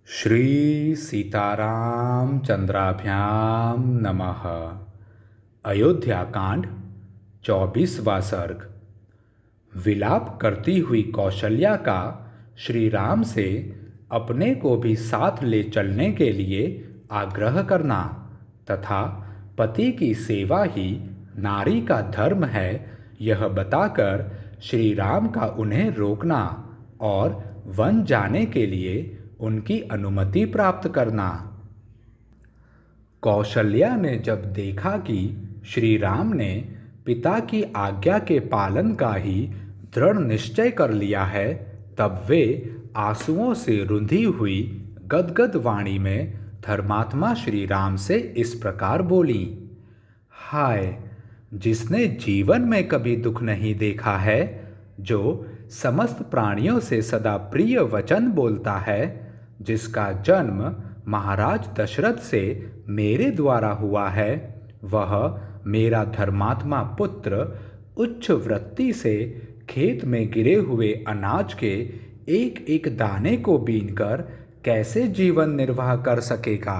श्री सीताराम चंद्राभ्याम नमः। अयोध्या कांड 24वां सर्ग। विलाप करती हुई कौशल्या का श्री राम से अपने को भी साथ ले चलने के लिए आग्रह करना तथा पति की सेवा ही नारी का धर्म है, यह बताकर श्री राम का उन्हें रोकना और वन जाने के लिए उनकी अनुमति प्राप्त करना। कौशल्या ने जब देखा कि श्री राम ने पिता की आज्ञा के पालन का ही दृढ़ निश्चय कर लिया है, तब वे आंसुओं से रुंधी हुई गदगद वाणी में धर्मात्मा श्री राम से इस प्रकार बोली। हाय, जिसने जीवन में कभी दुख नहीं देखा है, जो समस्त प्राणियों से सदा प्रिय वचन बोलता है, जिसका जन्म महाराज दशरथ से मेरे द्वारा हुआ है, वह मेरा धर्मात्मा पुत्र उच्च वृत्ति से खेत में गिरे हुए अनाज के एक एक दाने को बीनकर कैसे जीवन निर्वाह कर सकेगा।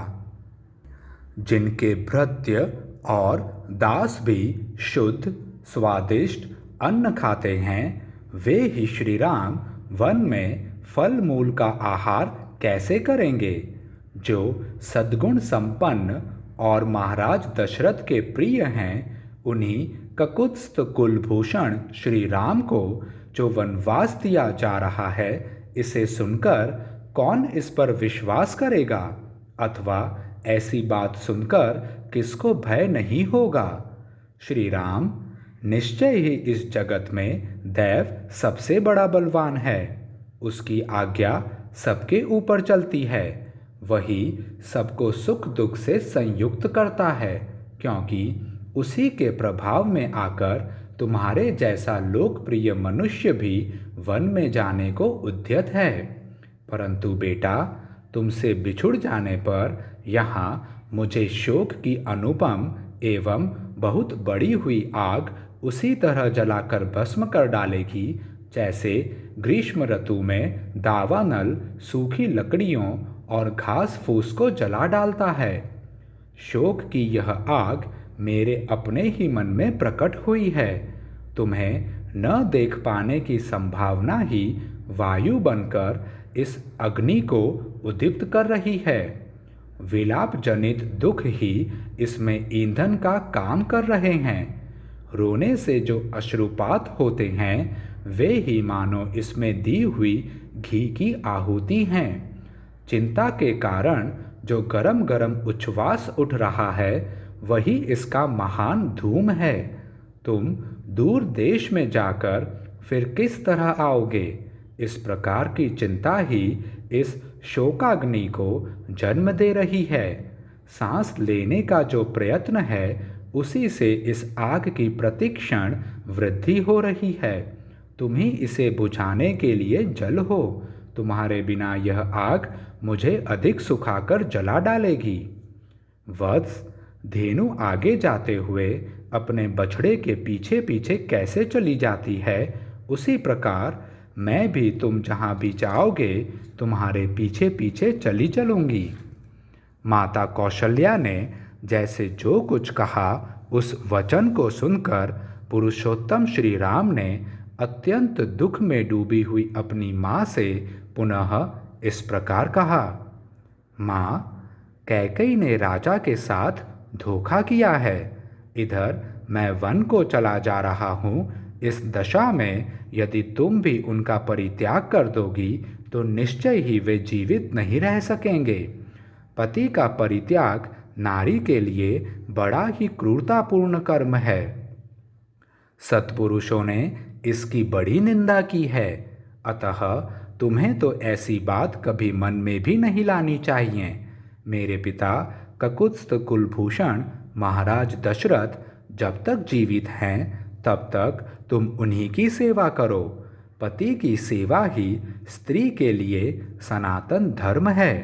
जिनके भृत्य और दास भी शुद्ध स्वादिष्ट अन्न खाते हैं, वे ही श्री राम वन में फल मूल का आहार कैसे करेंगे। जो सद्गुण संपन्न और महाराज दशरथ के प्रिय हैं, उन्हीं ककुत्स्थ कुलभूषण श्री राम को जो वनवास दिया जा रहा है, इसे सुनकर कौन इस पर विश्वास करेगा, अथवा ऐसी बात सुनकर किसको भय नहीं होगा। श्री राम निश्चय ही इस जगत में दैव सबसे बड़ा बलवान है। उसकी आज्ञा सबके ऊपर चलती है। वही सबको सुख दुख से संयुक्त करता है, क्योंकि उसी के प्रभाव में आकर तुम्हारे जैसा लोकप्रिय मनुष्य भी वन में जाने को उद्यत है। परंतु बेटा, तुमसे बिछुड़ जाने पर यहाँ मुझे शोक की अनुपम एवं बहुत बड़ी हुई आग उसी तरह जलाकर भस्म कर डालेगी, जैसे ग्रीष्म ऋतु में दावानल सूखी लकड़ियों और घास फूस को जला डालता है। शोक की यह आग मेरे अपने ही मन में प्रकट हुई है। तुम्हें न देख पाने की संभावना ही वायु बनकर इस अग्नि को उद्दीप्त कर रही है। विलाप जनित दुख ही इसमें ईंधन का काम कर रहे हैं। रोने से जो अश्रुपात होते हैं, वे ही मानो इसमें दी हुई घी की आहुति हैं। चिंता के कारण जो गरम गरम उच्छ्वास उठ रहा है, वही इसका महान धूम है। तुम दूर देश में जाकर फिर किस तरह आओगे। इस प्रकार की चिंता ही इस शोकाग्नि को जन्म दे रही है। सांस लेने का जो प्रयत्न है, उसी से इस आग की प्रतिक्षण वृद्धि हो रही है। तुम ही इसे बुझाने के लिए जल हो। तुम्हारे बिना यह आग मुझे अधिक सुखाकर जला डालेगी। वत्स, धेनु आगे जाते हुए अपने बछड़े के पीछे पीछे कैसे चली जाती है, उसी प्रकार मैं भी तुम जहाँ भी जाओगे, तुम्हारे पीछे पीछे चली चलूँगी। माता कौशल्या ने जैसे जो कुछ कहा, उस वचन को सुनकर पुरुषोत्तम श्री राम ने अत्यंत दुख में डूबी हुई अपनी माँ से पुनः इस प्रकार कहा। माँ, कैकेयी ने राजा के साथ धोखा किया है। इधर मैं वन को चला जा रहा हूँ। इस दशा में यदि तुम भी उनका परित्याग कर दोगी, तो निश्चय ही वे जीवित नहीं रह सकेंगे। पति का परित्याग नारी के लिए बड़ा ही क्रूरतापूर्ण कर्म है। सत्पुरुषों ने इसकी बड़ी निंदा की है। अतः तुम्हें तो ऐसी बात कभी मन में भी नहीं लानी चाहिए। मेरे पिता ककुत्स्थ कुलभूषण महाराज दशरथ जब तक जीवित हैं, तब तक तुम उन्हीं की सेवा करो। पति की सेवा ही स्त्री के लिए सनातन धर्म है।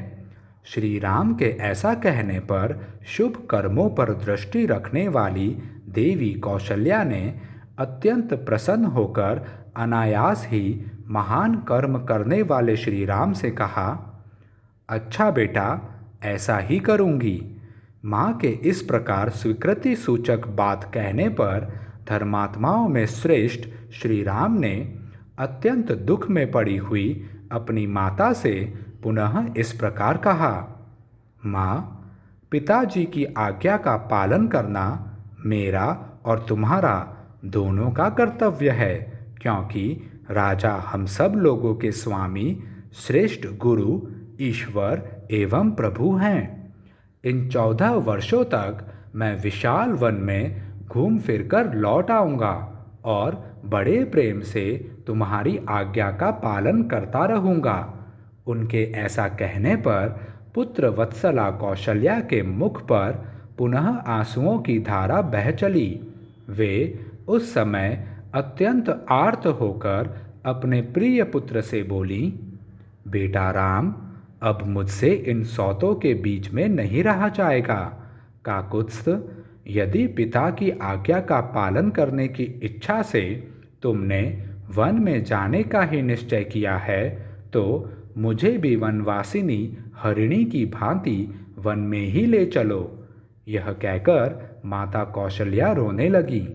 श्री राम के ऐसा कहने पर शुभ कर्मों पर दृष्टि रखने वाली देवी कौशल्या ने अत्यंत प्रसन्न होकर अनायास ही महान कर्म करने वाले श्री राम से कहा। अच्छा बेटा, ऐसा ही करूँगी। माँ के इस प्रकार स्वीकृति सूचक बात कहने पर धर्मात्माओं में श्रेष्ठ श्री राम ने अत्यंत दुख में पड़ी हुई अपनी माता से पुनः इस प्रकार कहा। माँ, पिताजी की आज्ञा का पालन करना मेरा और तुम्हारा दोनों का कर्तव्य है, क्योंकि राजा हम सब लोगों के स्वामी, श्रेष्ठ गुरु, ईश्वर एवं प्रभु हैं। इन 14 वर्षों तक मैं विशाल वन में घूम फिरकर लौट आऊँगा और बड़े प्रेम से तुम्हारी आज्ञा का पालन करता रहूँगा। उनके ऐसा कहने पर पुत्र वत्सला कौशल्या के मुख पर पुनः आंसुओं की धारा बह चली। वे उस समय अत्यंत आर्त होकर अपने प्रिय पुत्र से बोली, बेटा राम, अब मुझसे इन सौतों के बीच में नहीं रहा जाएगा। काकुत्स्थ, यदि पिता की आज्ञा का पालन करने की इच्छा से तुमने वन में जाने का ही निश्चय किया है, तो मुझे भी वनवासिनी हरिणी की भांति वन में ही ले चलो। यह कहकर माता कौशल्या रोने लगी।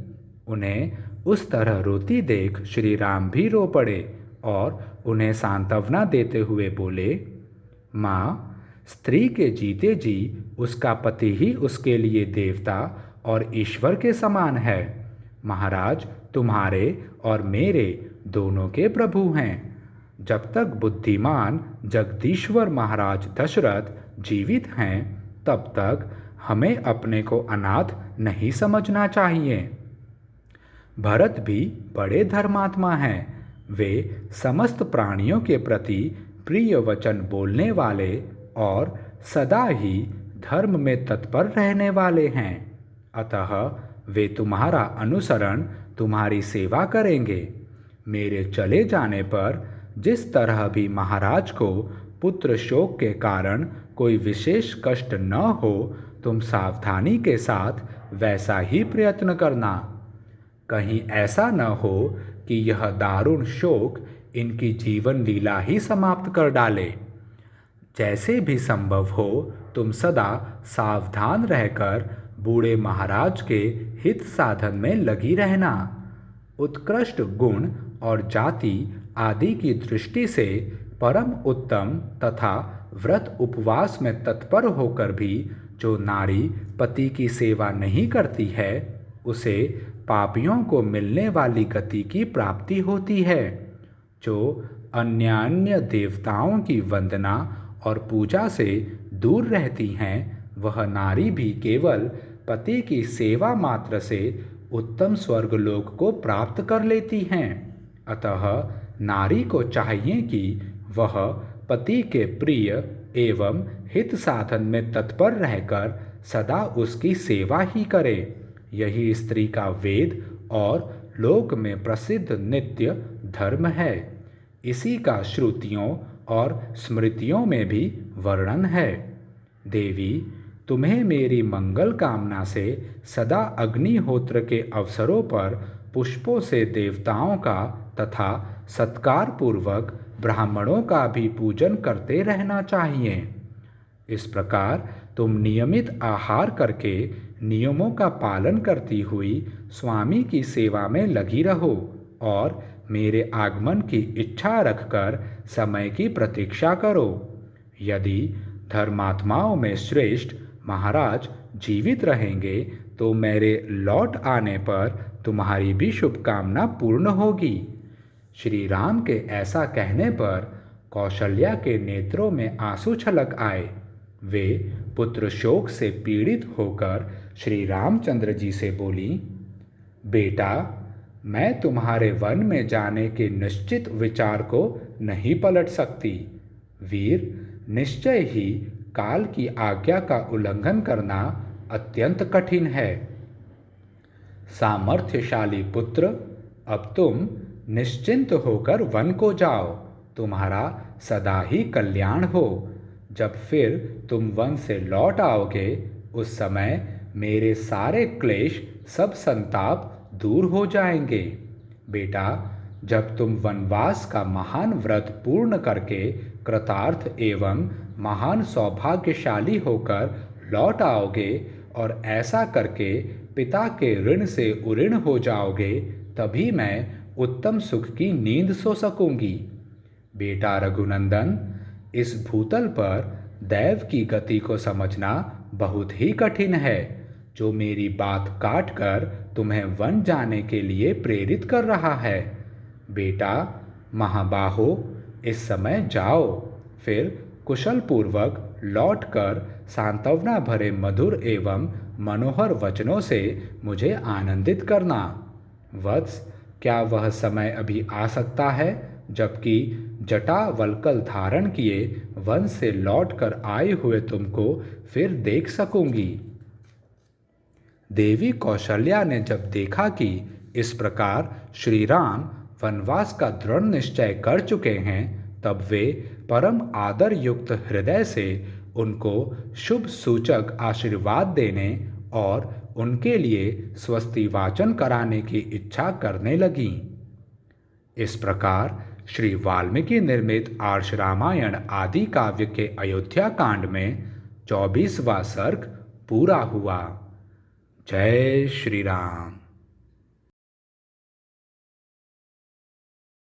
उन्हें उस तरह रोती देख श्री राम भी रो पड़े और उन्हें सांत्वना देते हुए बोले, माँ, स्त्री के जीते जी उसका पति ही उसके लिए देवता और ईश्वर के समान है। महाराज तुम्हारे और मेरे दोनों के प्रभु हैं। जब तक बुद्धिमान जगदीश्वर महाराज दशरथ जीवित हैं, तब तक हमें अपने को अनाथ नहीं समझना चाहिए। भरत भी बड़े धर्मात्मा हैं। वे समस्त प्राणियों के प्रति प्रिय वचन बोलने वाले और सदा ही धर्म में तत्पर रहने वाले हैं। अतः वे तुम्हारा अनुसरण, तुम्हारी सेवा करेंगे। मेरे चले जाने पर जिस तरह भी महाराज को पुत्र शोक के कारण कोई विशेष कष्ट न हो, तुम सावधानी के साथ वैसा ही प्रयत्न करना। कहीं ऐसा न हो कि यह दारुण शोक इनकी जीवन लीला ही समाप्त कर डाले। जैसे भी संभव हो तुम सदा सावधान रहकर बूढ़े महाराज के हित साधन में लगी रहना। उत्कृष्ट गुण और जाति आदि की दृष्टि से परम उत्तम तथा व्रत उपवास में तत्पर होकर भी जो नारी पति की सेवा नहीं करती है, उसे पापियों को मिलने वाली गति की प्राप्ति होती है। जो अन्य देवताओं की वंदना और पूजा से दूर रहती हैं, वह नारी भी केवल पति की सेवा मात्र से उत्तम स्वर्गलोक को प्राप्त कर लेती हैं। अतः नारी को चाहिए कि वह पति के प्रिय एवं हित साधन में तत्पर रहकर सदा उसकी सेवा ही करे। यही स्त्री का वेद और लोक में प्रसिद्ध नित्य धर्म है। इसी का श्रुतियों और स्मृतियों में भी वर्णन है। देवी, तुम्हें मेरी मंगल कामना से सदा अग्निहोत्र के अवसरों पर पुष्पों से देवताओं का तथा सत्कार पूर्वक ब्राह्मणों का भी पूजन करते रहना चाहिए। इस प्रकार तुम नियमित आहार करके नियमों का पालन करती हुई स्वामी की सेवा में लगी रहो और मेरे आगमन की इच्छा रखकर समय की प्रतीक्षा करो। यदि धर्मात्माओं में श्रेष्ठ महाराज जीवित रहेंगे तो मेरे लौट आने पर तुम्हारी भी शुभकामना पूर्ण होगी। श्री राम के ऐसा कहने पर कौशल्या के नेत्रों में आंसू छलक आए। वे पुत्र शोक से पीड़ित होकर श्री रामचंद्र जी से बोली, बेटा, मैं तुम्हारे वन में जाने के निश्चित विचार को नहीं पलट सकती। वीर, निश्चय ही काल की आज्ञा का उल्लंघन करना अत्यंत कठिन है। सामर्थ्यशाली पुत्र, अब तुम निश्चिंत होकर वन को जाओ, तुम्हारा सदा ही कल्याण हो। जब फिर तुम वन से लौट आओगे, उस समय मेरे सारे क्लेश, सब संताप दूर हो जाएंगे। बेटा, जब तुम वनवास का महान व्रत पूर्ण करके कृतार्थ एवं महान सौभाग्यशाली होकर लौट आओगे और ऐसा करके पिता के ऋण से उऋण हो जाओगे, तभी मैं उत्तम सुख की नींद सो सकूंगी। बेटा रघुनंदन, इस भूतल पर दैव की गति को समझना बहुत ही कठिन है, जो मेरी बात काट कर तुम्हें वन जाने के लिए प्रेरित कर रहा है। बेटा महाबाहो, इस समय जाओ, फिर कुशल पूर्वक लौटकर सांत्वना भरे मधुर एवं मनोहर वचनों से मुझे आनंदित करना। वत्स, क्या वह समय अभी आ सकता है जबकि जटा वल्कल धारण किए वन से लौटकर आए हुए तुमको फिर देख सकूंगी? देवी कौशल्या ने जब देखा कि इस प्रकार श्री राम वनवास का दृढ़ निश्चय कर चुके हैं, तब वे परम आदर युक्त हृदय से उनको शुभ सूचक आशीर्वाद देने और उनके लिए स्वस्ति वाचन कराने की इच्छा करने लगीं। इस प्रकार श्री वाल्मीकि निर्मित आर्ष रामायण आदि काव्य के अयोध्या कांड में 24वां सर्ग पूरा हुआ। जय श्री राम।